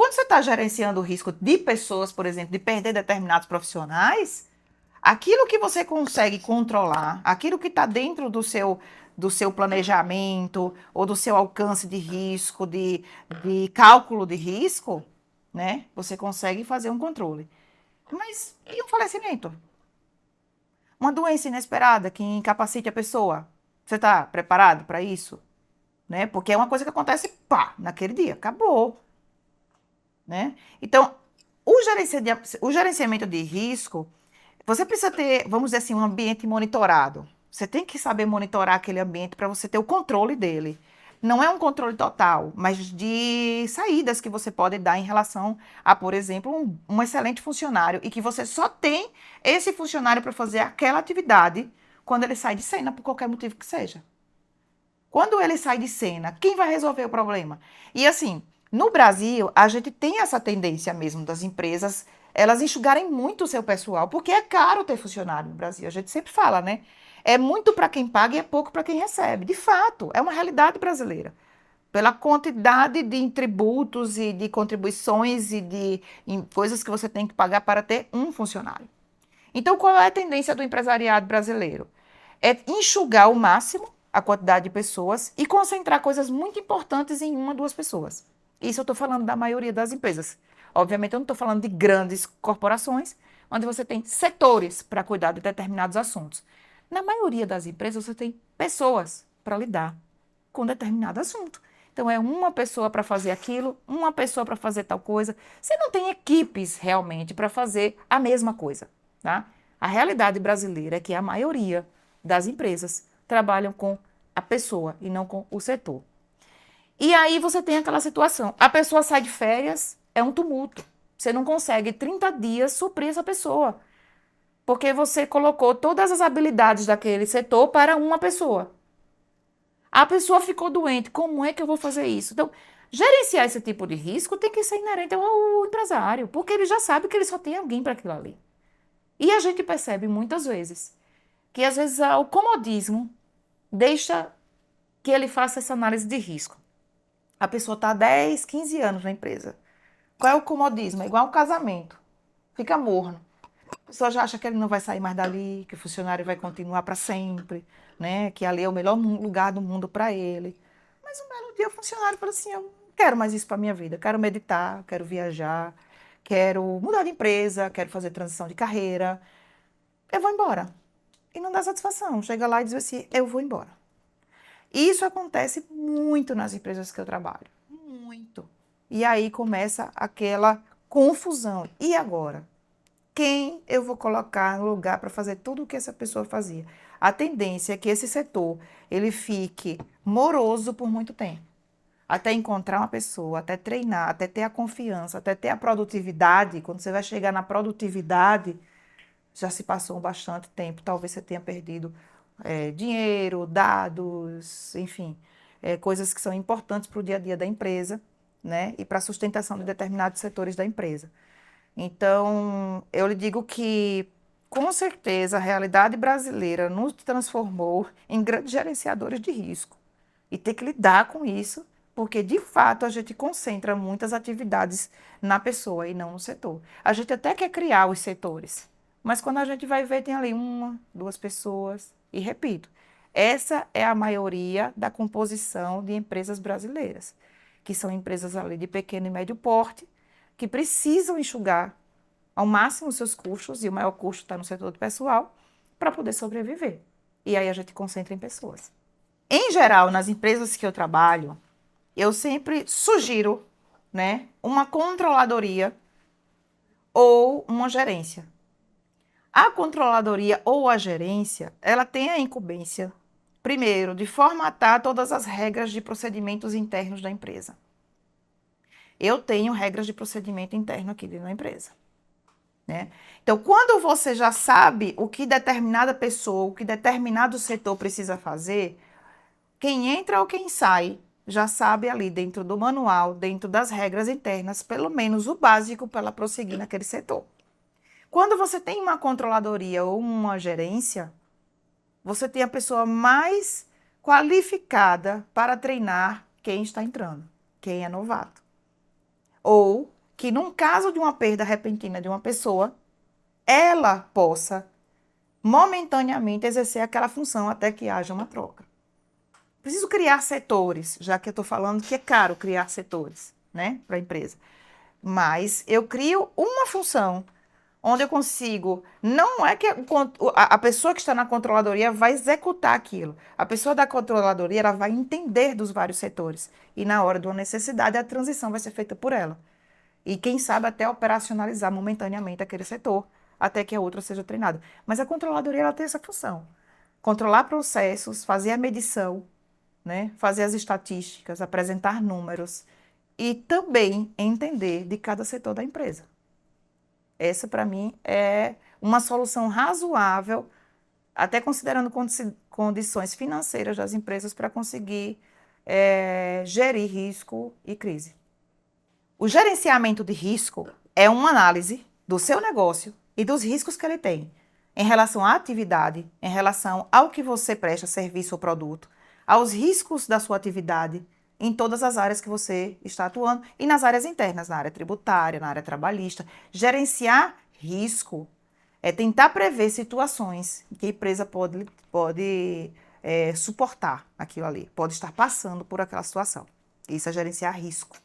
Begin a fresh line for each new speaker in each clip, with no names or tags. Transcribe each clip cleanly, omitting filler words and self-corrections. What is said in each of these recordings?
quando você está gerenciando o risco de pessoas, por exemplo, de perder determinados profissionais, aquilo que você consegue controlar, aquilo que está dentro do seu planejamento ou do seu alcance de risco, de cálculo de risco, né? Você consegue fazer um controle. Mas e um falecimento? Uma doença inesperada que incapacite a pessoa? Você está preparado para isso? Né? Porque é uma coisa que acontece, pá, naquele dia, acabou, né? Então, o gerenciamento de risco, você precisa ter, vamos dizer assim, um ambiente monitorado. Você tem que saber monitorar aquele ambiente para você ter o controle dele. Não é um controle total, mas de saídas que você pode dar em relação a, por exemplo, um excelente funcionário e que você só tem esse funcionário para fazer aquela atividade quando ele sai de cena, por qualquer motivo que seja. Quando ele sai de cena, quem vai resolver o problema? E assim, no Brasil, a gente tem essa tendência mesmo das empresas elas enxugarem muito o seu pessoal, porque é caro ter funcionário no Brasil. A gente sempre fala, né? É muito para quem paga e é pouco para quem recebe. De fato, é uma realidade brasileira. Pela quantidade de tributos e de contribuições e de coisas que você tem que pagar para ter um funcionário. Então, qual é a tendência do empresariado brasileiro? É enxugar ao máximo a quantidade de pessoas e concentrar coisas muito importantes em uma, duas pessoas. Isso eu estou falando da maioria das empresas. Obviamente, eu não estou falando de grandes corporações, onde você tem setores para cuidar de determinados assuntos. Na maioria das empresas, você tem pessoas para lidar com determinado assunto. Então, é uma pessoa para fazer aquilo, uma pessoa para fazer tal coisa. Você não tem equipes realmente para fazer a mesma coisa, tá? A realidade brasileira é que a maioria das empresas trabalham com a pessoa e não com o setor. E aí você tem aquela situação, a pessoa sai de férias, é um tumulto. Você não consegue 30 dias suprir essa pessoa, porque você colocou todas as habilidades daquele setor para uma pessoa. A pessoa ficou doente, como é que eu vou fazer isso? Então, gerenciar esse tipo de risco tem que ser inerente ao empresário, porque ele já sabe que ele só tem alguém para aquilo ali. E a gente percebe muitas vezes que às vezes o comodismo deixa que ele faça essa análise de risco. A pessoa está há 10, 15 anos na empresa. Qual é o comodismo? É igual um casamento. Fica morno. A pessoa já acha que ele não vai sair mais dali, que o funcionário vai continuar para sempre, né? Que ali é o melhor lugar do mundo para ele. Mas um belo dia o funcionário fala assim: eu não quero mais isso para minha vida. Quero meditar, quero viajar, quero mudar de empresa, quero fazer transição de carreira. Eu vou embora. E não dá satisfação. Chega lá e diz assim: eu vou embora. Isso acontece muito nas empresas que eu trabalho. Muito. E aí começa aquela confusão. E agora? Quem eu vou colocar no lugar para fazer tudo o que essa pessoa fazia? A tendência é que esse setor ele fique moroso por muito tempo. Até encontrar uma pessoa, até treinar, até ter a confiança, até ter a produtividade. Quando você vai chegar na produtividade, já se passou bastante tempo. Talvez você tenha perdido dinheiro, dados, enfim, coisas que são importantes para o dia a dia da empresa, né? E para a sustentação de determinados setores da empresa. Então, eu lhe digo que, com certeza, a realidade brasileira nos transformou em grandes gerenciadores de risco. E ter que lidar com isso, porque, de fato, a gente concentra muitas atividades na pessoa e não no setor. A gente até quer criar os setores, mas quando a gente vai ver, tem ali uma, duas pessoas. E repito, essa é a maioria da composição de empresas brasileiras, que são empresas ali de pequeno e médio porte, que precisam enxugar ao máximo os seus custos, e o maior custo está no setor do pessoal, para poder sobreviver. E aí a gente concentra em pessoas. Em geral, nas empresas que eu trabalho, eu sempre sugiro, né, uma controladoria ou uma gerência. A controladoria ou a gerência, ela tem a incumbência, primeiro, de formatar todas as regras de procedimentos internos da empresa. Eu tenho regras de procedimento interno aqui dentro da empresa, né? Então, quando você já sabe o que determinada pessoa, o que determinado setor precisa fazer, quem entra ou quem sai já sabe ali dentro do manual, dentro das regras internas, pelo menos o básico para ela prosseguir naquele setor. Quando você tem uma controladoria ou uma gerência, você tem a pessoa mais qualificada para treinar quem está entrando, quem é novato. Ou que, num caso de uma perda repentina de uma pessoa, ela possa momentaneamente exercer aquela função até que haja uma troca. Preciso criar setores, já que eu estou falando que é caro criar setores, né, para a empresa. Mas eu crio uma função onde eu consigo. Não é que a pessoa que está na controladoria vai executar aquilo. A pessoa da controladoria ela vai entender dos vários setores. E na hora de uma necessidade, a transição vai ser feita por ela. E quem sabe até operacionalizar momentaneamente aquele setor, até que a outra seja treinada. Mas a controladoria ela tem essa função. Controlar processos, fazer a medição, né? Fazer as estatísticas, apresentar números e também entender de cada setor da empresa. Essa, para mim, é uma solução razoável, até considerando condições financeiras das empresas para conseguir gerir risco e crise. O gerenciamento de risco é uma análise do seu negócio e dos riscos que ele tem em relação à atividade, em relação ao que você presta serviço ou produto, aos riscos da sua atividade em todas as áreas que você está atuando e nas áreas internas, na área tributária, na área trabalhista. Gerenciar risco é tentar prever situações que a empresa pode suportar aquilo ali, pode estar passando por aquela situação. Isso é gerenciar risco.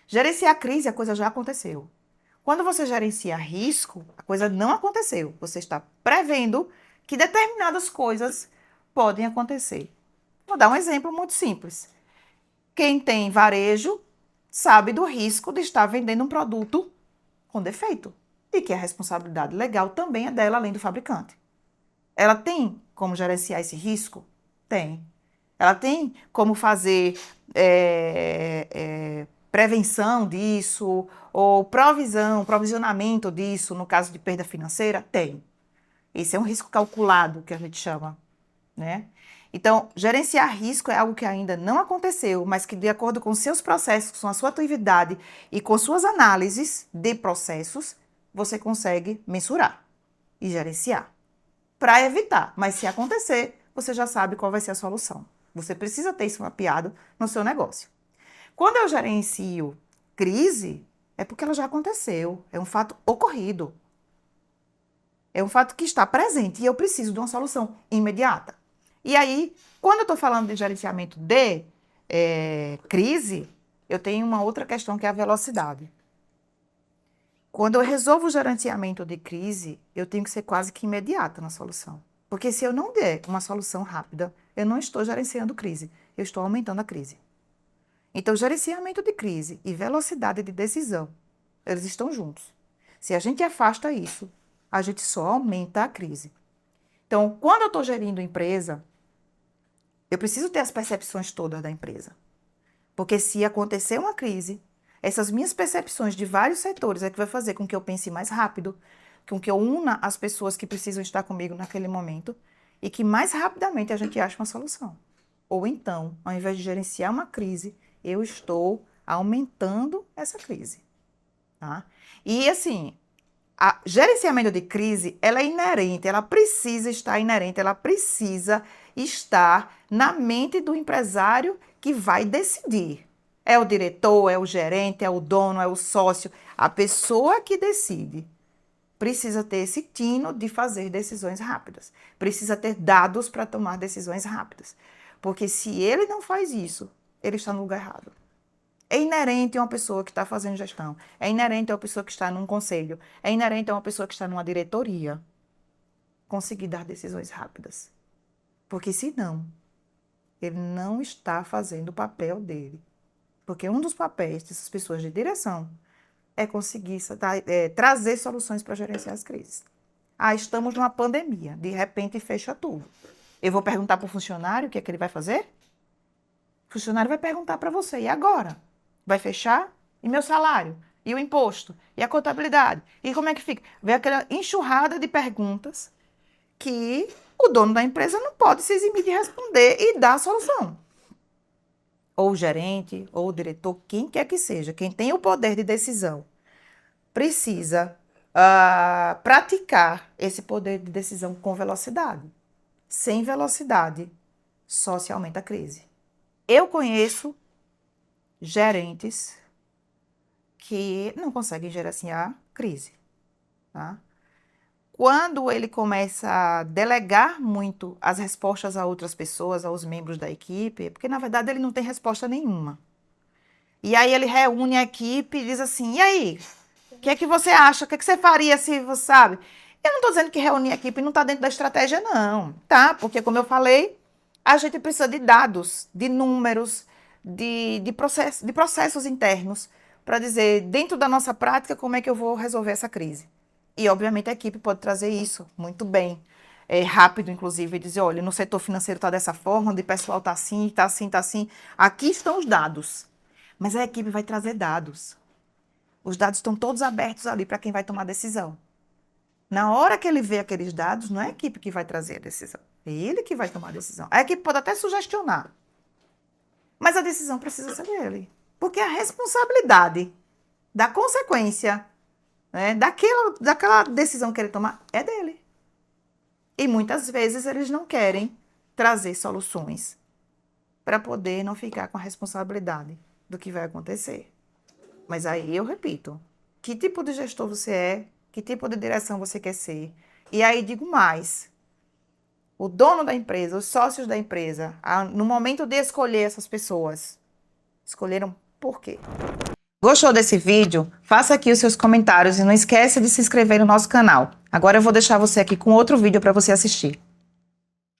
Gerenciar crise, a coisa já aconteceu. Quando você gerencia risco, a coisa não aconteceu. Você está prevendo que determinadas coisas podem acontecer. Vou dar um exemplo muito simples. Quem tem varejo sabe do risco de estar vendendo um produto com defeito e que a responsabilidade legal também é dela, além do fabricante. Ela tem como gerenciar esse risco? Tem. Ela tem como fazer prevenção disso ou provisionamento disso no caso de perda financeira? Tem. Esse é um risco calculado que a gente chama, né? Então, gerenciar risco é algo que ainda não aconteceu, mas que, de acordo com seus processos, com a sua atividade e com suas análises de processos, você consegue mensurar e gerenciar para evitar. Mas se acontecer, você já sabe qual vai ser a solução. Você precisa ter isso mapeado no seu negócio. Quando eu gerencio crise, é porque ela já aconteceu, é um fato ocorrido. É um fato que está presente e eu preciso de uma solução imediata. E aí, quando eu estou falando de gerenciamento de crise, eu tenho uma outra questão que é a velocidade. Quando eu resolvo o gerenciamento de crise, eu tenho que ser quase que imediata na solução. Porque se eu não der uma solução rápida, eu não estou gerenciando crise, eu estou aumentando a crise. Então, gerenciamento de crise e velocidade de decisão, eles estão juntos. Se a gente afasta isso, a gente só aumenta a crise. Então, quando eu estou gerindo empresa, eu preciso ter as percepções todas da empresa. Porque se acontecer uma crise, essas minhas percepções de vários setores é que vai fazer com que eu pense mais rápido, com que eu una as pessoas que precisam estar comigo naquele momento e que mais rapidamente a gente ache uma solução. Ou então, ao invés de gerenciar uma crise, eu estou aumentando essa crise. Tá? E assim, gerenciamento de crise, ela é inerente, ela precisa estar inerente, ela precisa estar na mente do empresário que vai decidir. É o diretor, é o gerente, é o dono, é o sócio, a pessoa que decide. Precisa ter esse tino de fazer decisões rápidas. Precisa ter dados para tomar decisões rápidas. Porque se ele não faz isso, ele está no lugar errado. É inerente a uma pessoa que está fazendo gestão. É inerente a uma pessoa que está num conselho. É inerente a uma pessoa que está numa diretoria. Conseguir dar decisões rápidas. Porque senão, ele não está fazendo o papel dele. Porque um dos papéis dessas pessoas de direção é conseguir trazer soluções para gerenciar as crises. Ah, estamos numa pandemia. De repente, fecha tudo. Eu vou perguntar para o funcionário o que é que ele vai fazer? O funcionário vai perguntar para você, e agora? Vai fechar? E meu salário? E o imposto? E a contabilidade? E como é que fica? Vem aquela enxurrada de perguntas que o dono da empresa não pode se eximir de responder e dar a solução. Ou o gerente, ou o diretor, quem quer que seja, quem tem o poder de decisão, precisa praticar esse poder de decisão com velocidade. Sem velocidade, só se aumenta a crise. Eu conheço gerentes que não conseguem gerenciar crise, tá? Quando ele começa a delegar muito as respostas a outras pessoas, aos membros da equipe, porque na verdade ele não tem resposta nenhuma. E aí ele reúne a equipe e diz assim: e aí, o que é que você acha? O que é que você faria se você sabe? Eu não estou dizendo que reunir a equipe não está dentro da estratégia, não, tá? Porque, como eu falei, a gente precisa de dados, de números, de processos internos, para dizer, dentro da nossa prática, como é que eu vou resolver essa crise. E, obviamente, a equipe pode trazer isso muito bem, rápido, inclusive, e dizer, olha, no setor financeiro está dessa forma, onde o pessoal está assim, está assim, está assim. Aqui estão os dados. Mas a equipe vai trazer dados. Os dados estão todos abertos ali para quem vai tomar decisão. Na hora que ele vê aqueles dados, não é a equipe que vai trazer a decisão. É ele que vai tomar a decisão. A equipe pode até sugestionar, mas a decisão precisa ser dele. Porque a responsabilidade da consequência, né, daquela decisão que ele tomar é dele. E muitas vezes eles não querem trazer soluções para poder não ficar com a responsabilidade do que vai acontecer. Mas aí eu repito, que tipo de gestor você é, que tipo de direção você quer ser. E aí digo mais, o dono da empresa, os sócios da empresa, no momento de escolher essas pessoas, escolheram por quê? Gostou desse vídeo? Faça aqui os seus comentários e não esqueça de se inscrever no nosso canal. Agora eu vou deixar você aqui com outro vídeo para você assistir.